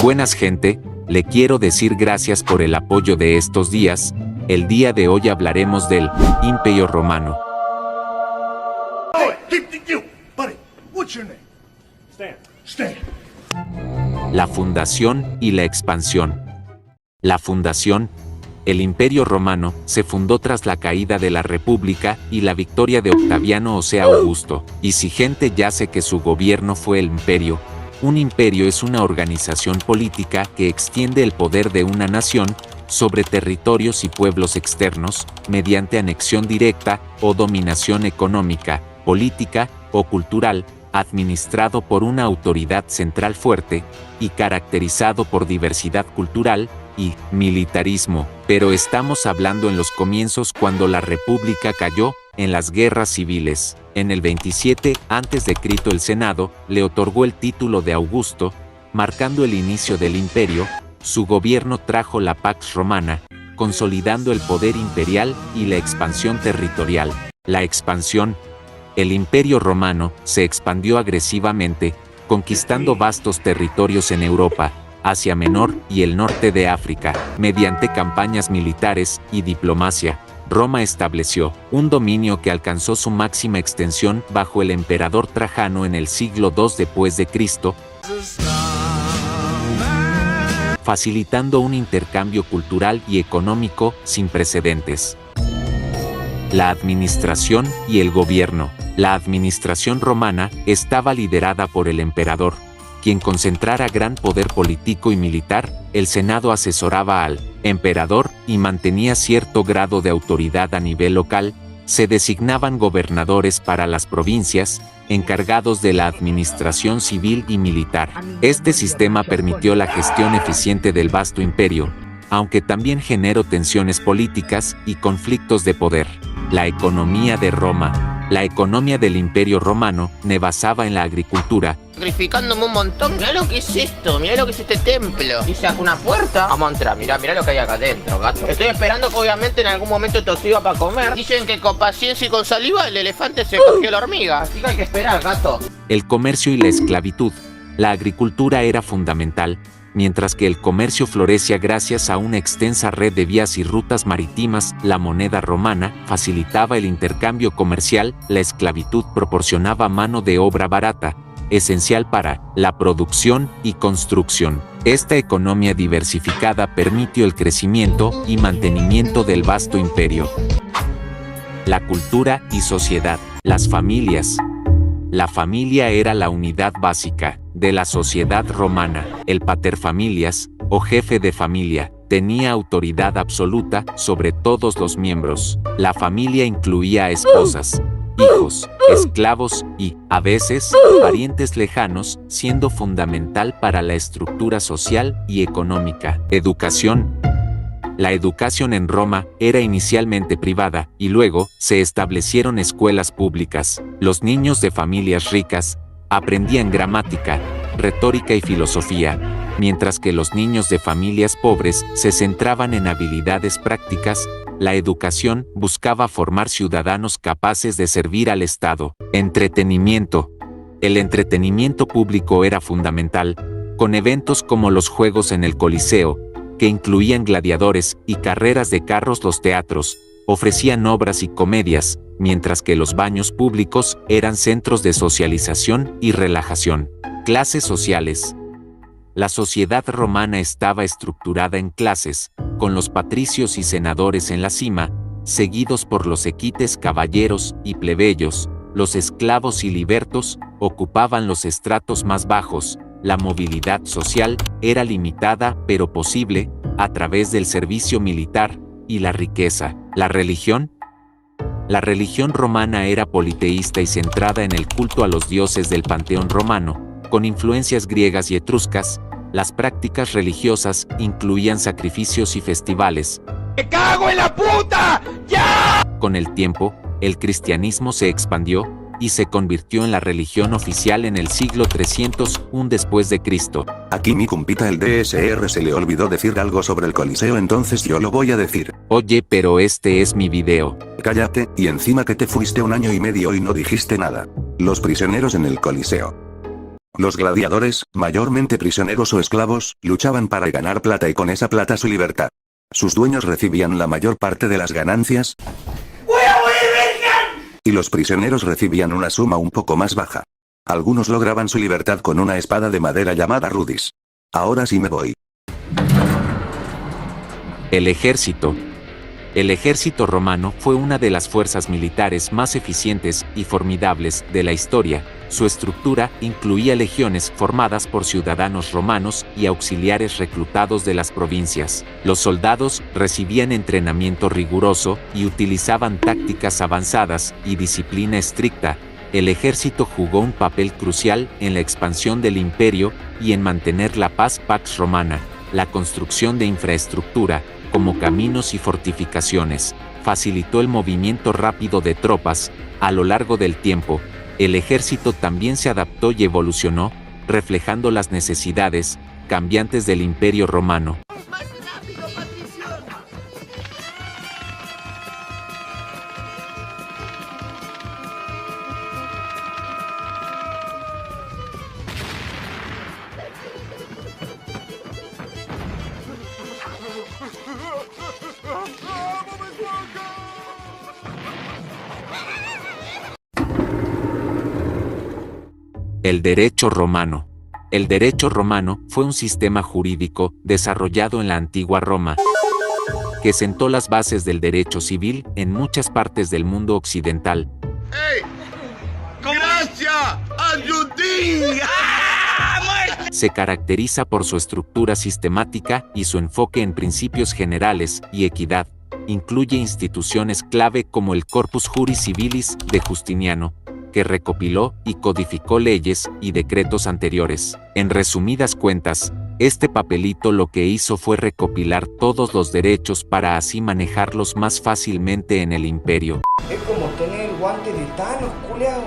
Buenas gente, le quiero decir gracias por el apoyo de estos días. El día de hoy hablaremos del Imperio Romano. La fundación y la expansión. La fundación. El Imperio Romano se fundó tras la caída de la República y la victoria de Octaviano, o sea Augusto. Y si gente ya sé que su gobierno fue el imperio. Un imperio es una organización política que extiende el poder de una nación sobre territorios y pueblos externos, mediante anexión directa o dominación económica, política o cultural, administrado por una autoridad central fuerte y caracterizado por diversidad cultural y militarismo. Pero estamos hablando en los comienzos, cuando la República cayó en las guerras civiles. En el 27 a.C. el Senado le otorgó el título de Augusto, marcando el inicio del imperio. Su gobierno trajo la Pax Romana, consolidando el poder imperial y la expansión territorial. La expansión. El Imperio Romano se expandió agresivamente, conquistando vastos territorios en Europa, Asia Menor y el norte de África. Mediante campañas militares y diplomacia, Roma estableció un dominio que alcanzó su máxima extensión bajo el emperador Trajano en el siglo II después de Cristo, facilitando un intercambio cultural y económico sin precedentes. La administración y el gobierno. La administración romana estaba liderada por el emperador, quien concentrara gran poder político y militar. El Senado asesoraba al emperador y mantenía cierto grado de autoridad a nivel local. Se designaban gobernadores para las provincias, encargados de la administración civil y militar. Este sistema permitió la gestión eficiente del vasto imperio, aunque también generó tensiones políticas y conflictos de poder. La economía de Roma. La economía del Imperio Romano se basaba en la agricultura. Sacrificándome un montón. Mirá lo que es esto, mirá lo que es este templo. Dice acá una puerta. Vamos a entrar, mirá lo que hay acá adentro, gato. Estoy esperando que obviamente en algún momento esto sirva para comer. Dicen que con paciencia y con saliva el elefante se cogió la hormiga. Así que hay que esperar, gato. El comercio y la esclavitud. La agricultura era fundamental, mientras que el comercio florecía gracias a una extensa red de vías y rutas marítimas. La moneda romana facilitaba el intercambio comercial. La esclavitud proporcionaba mano de obra barata, esencial para la producción y construcción. Esta economía diversificada permitió el crecimiento y mantenimiento del vasto imperio. La cultura y sociedad. Las familias. La familia era la unidad básica de la sociedad romana. El paterfamilias, o jefe de familia, tenía autoridad absoluta sobre todos los miembros. La familia incluía a esposas, hijos, esclavos y, a veces, parientes lejanos, siendo fundamental para la estructura social y económica. Educación. La educación en Roma era inicialmente privada, y luego se establecieron escuelas públicas. Los niños de familias ricas aprendían gramática, retórica y filosofía, mientras que los niños de familias pobres se centraban en habilidades prácticas. La educación buscaba formar ciudadanos capaces de servir al Estado. Entretenimiento. El entretenimiento público era fundamental, con eventos como los Juegos en el Coliseo, que incluían gladiadores y carreras de carros. Los teatros ofrecían obras y comedias, mientras que los baños públicos eran centros de socialización y relajación. Clases sociales. La sociedad romana estaba estructurada en clases, con los patricios y senadores en la cima, seguidos por los equites, caballeros y plebeyos. Los esclavos y libertos ocupaban los estratos más bajos. La movilidad social era limitada pero posible a través del servicio militar y la riqueza. La religión. La religión romana era politeísta y centrada en el culto a los dioses del panteón romano, con influencias griegas y etruscas. Las prácticas religiosas incluían sacrificios y festivales. ¡Me cago en la puta! ¡Ya! Con el tiempo, el cristianismo se expandió y se convirtió en la religión oficial en el siglo 301 después de Cristo. Aquí mi compita el DSR se le olvidó decir algo sobre el Coliseo, entonces yo lo voy a decir. Oye, pero este es mi video. Cállate, y encima que te fuiste 1 año y medio y no dijiste nada. Los prisioneros en el Coliseo. Los gladiadores, mayormente prisioneros o esclavos, luchaban para ganar plata y con esa plata su libertad. Sus dueños recibían la mayor parte de las ganancias. Y los prisioneros recibían una suma un poco más baja. Algunos lograban su libertad con una espada de madera llamada rudis. Ahora sí me voy. El ejército. El ejército romano fue una de las fuerzas militares más eficientes y formidables de la historia. Su estructura incluía legiones formadas por ciudadanos romanos y auxiliares reclutados de las provincias. Los soldados recibían entrenamiento riguroso y utilizaban tácticas avanzadas y disciplina estricta. El ejército jugó un papel crucial en la expansión del imperio y en mantener la paz Pax Romana. La construcción de infraestructura, como caminos y fortificaciones, facilitó el movimiento rápido de tropas. A lo largo del tiempo, el ejército también se adaptó y evolucionó, reflejando las necesidades cambiantes del Imperio Romano. El derecho romano. El derecho romano fue un sistema jurídico desarrollado en la antigua Roma, que sentó las bases del derecho civil en muchas partes del mundo occidental. ¡Ey! ¡Gracias! ¡Ayudín! Se caracteriza por su estructura sistemática y su enfoque en principios generales y equidad. Incluye instituciones clave como el Corpus Juris Civilis de Justiniano, que recopiló y codificó leyes y decretos anteriores. En resumidas cuentas, este papelito lo que hizo fue recopilar todos los derechos para así manejarlos más fácilmente en el imperio. Es como tener el guante de Thanos, culiao.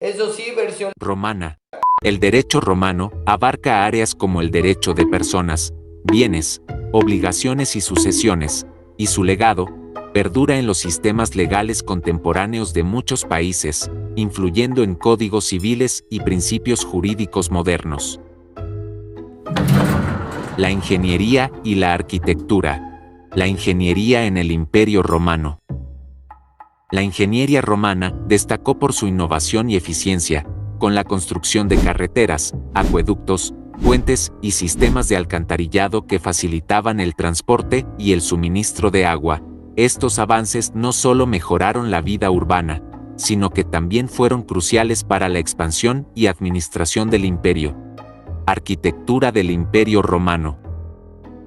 Eso sí, versión romana. El derecho romano abarca áreas como el derecho de personas, bienes, obligaciones y sucesiones, y su legado perdura en los sistemas legales contemporáneos de muchos países, influyendo en códigos civiles y principios jurídicos modernos. La ingeniería y la arquitectura. La ingeniería en el Imperio Romano. La ingeniería romana destacó por su innovación y eficiencia, con la construcción de carreteras, acueductos, puentes y sistemas de alcantarillado que facilitaban el transporte y el suministro de agua. Estos avances no solo mejoraron la vida urbana, sino que también fueron cruciales para la expansión y administración del imperio. Arquitectura del Imperio Romano.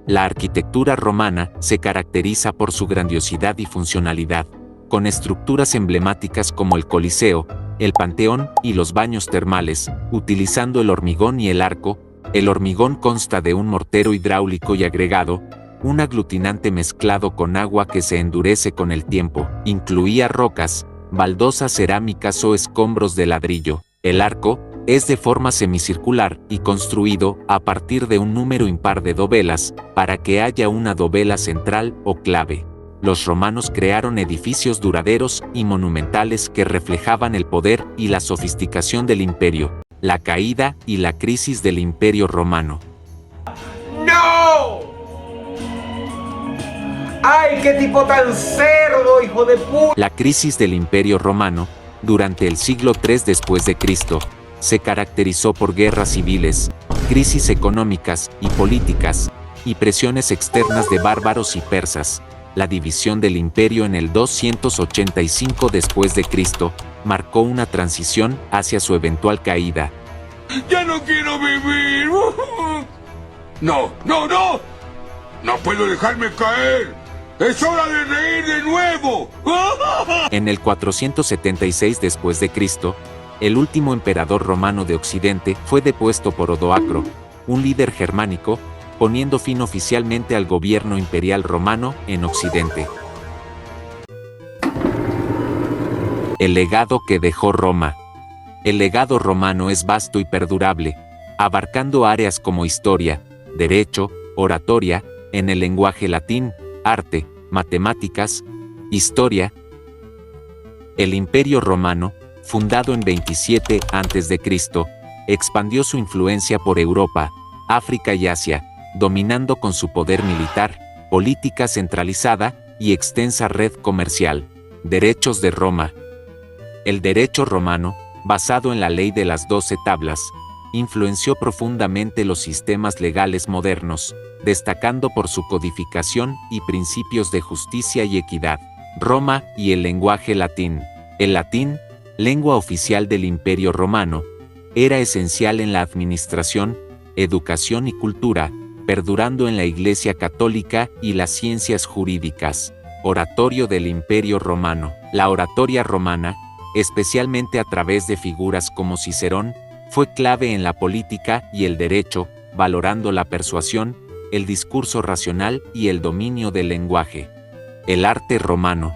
La arquitectura romana se caracteriza por su grandiosidad y funcionalidad, con estructuras emblemáticas como el Coliseo, el Panteón y los baños termales, utilizando el hormigón y el arco. El hormigón consta de un mortero hidráulico y agregado, un aglutinante mezclado con agua que se endurece con el tiempo. Incluía rocas, baldosas cerámicas o escombros de ladrillo. El arco es de forma semicircular y construido a partir de un número impar de dovelas, para que haya una dovela central o clave. Los romanos crearon edificios duraderos y monumentales que reflejaban el poder y la sofisticación del imperio. La caída y la crisis del Imperio Romano. ¡No! ¡Ay, qué tipo tan cerdo, hijo de puta! La crisis del Imperio Romano, durante el siglo III después de Cristo, se caracterizó por guerras civiles, crisis económicas y políticas, y presiones externas de bárbaros y persas. La división del imperio en el 285 después de Cristo marcó una transición hacia su eventual caída. ¡Ya no quiero vivir! ¡No, no, no! ¡No puedo dejarme caer! ¡Es hora de reír de nuevo! En el 476 después de Cristo, el último emperador romano de Occidente fue depuesto por Odoacro, un líder germánico, poniendo fin oficialmente al gobierno imperial romano en Occidente. El legado que dejó Roma. El legado romano es vasto y perdurable, abarcando áreas como historia, derecho, oratoria, en el lenguaje latín, arte, matemáticas, historia. El Imperio Romano, fundado en 27 a.C., expandió su influencia por Europa, África y Asia, dominando con su poder militar, política centralizada y extensa red comercial. Derechos de Roma. El derecho romano, basado en la ley de las 12 tablas, influenció profundamente los sistemas legales modernos, destacando por su codificación y principios de justicia y equidad. Roma y el lenguaje latín. El latín, lengua oficial del Imperio Romano, era esencial en la administración, educación y cultura, perdurando en la Iglesia Católica y las ciencias jurídicas. Oratorio del Imperio Romano. La oratoria romana, especialmente a través de figuras como Cicerón, fue clave en la política y el derecho, valorando la persuasión, el discurso racional y el dominio del lenguaje. El arte romano.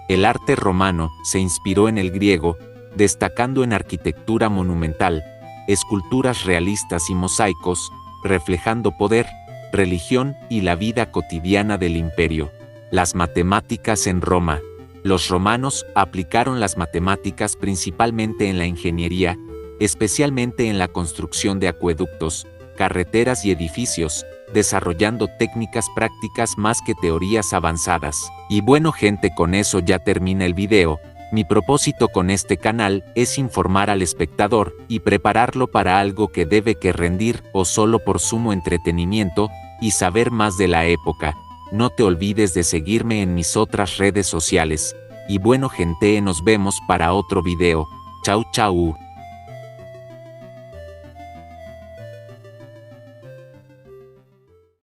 El arte romano se inspiró en el griego, destacando en arquitectura monumental, esculturas realistas y mosaicos, reflejando poder, religión y la vida cotidiana del imperio. Las matemáticas en Roma. Los romanos aplicaron las matemáticas principalmente en la ingeniería, especialmente en la construcción de acueductos, carreteras y edificios, desarrollando técnicas prácticas más que teorías avanzadas. Y bueno gente, con eso ya termina el video. Mi propósito con este canal es informar al espectador y prepararlo para algo que debe que rendir o solo por sumo entretenimiento y saber más de la época. No te olvides de seguirme en mis otras redes sociales. Y bueno gente, nos vemos para otro video. Chau chau.